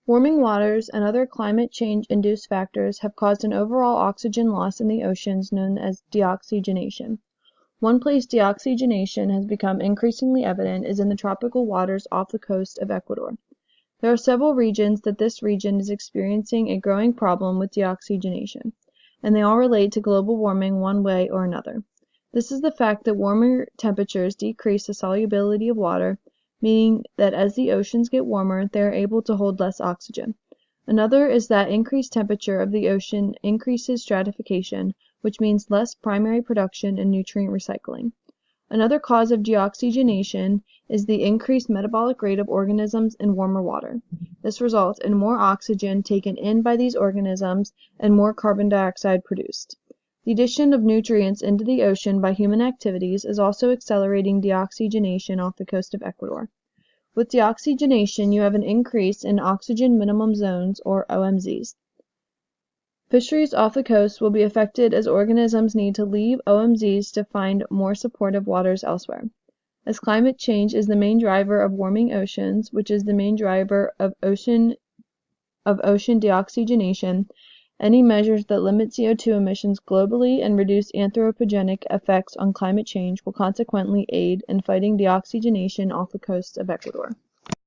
Warming waters and other climate change-induced factors have caused an overall oxygen loss in the oceans known as deoxygenation. One place deoxygenation has become increasingly evident is in the tropical waters off the coast of Ecuador. There are several regions that this region is experiencing a growing problem with deoxygenation, and they all relate to global warming one way or another. This is the fact that warmer temperatures decrease the solubility of water, meaning that as the oceans get warmer, they are able to hold less oxygen. Another is that increased temperature of the ocean increases stratification, which means less primary production and nutrient recycling. Another cause of deoxygenation is the increased metabolic rate of organisms in warmer water. This results in more oxygen taken in by these organisms and more carbon dioxide produced. The addition of nutrients into the ocean by human activities is also accelerating deoxygenation off the coast of Ecuador. With deoxygenation, you have an increase in oxygen minimum zones, or OMZs. Fisheries off the coast will be affected as organisms need to leave OMZs to find more supportive waters elsewhere. As climate change is the main driver of warming oceans, which is the main driver of ocean deoxygenation, any measures that limit CO2 emissions globally and reduce anthropogenic effects on climate change will consequently aid in fighting deoxygenation off the coast of Ecuador.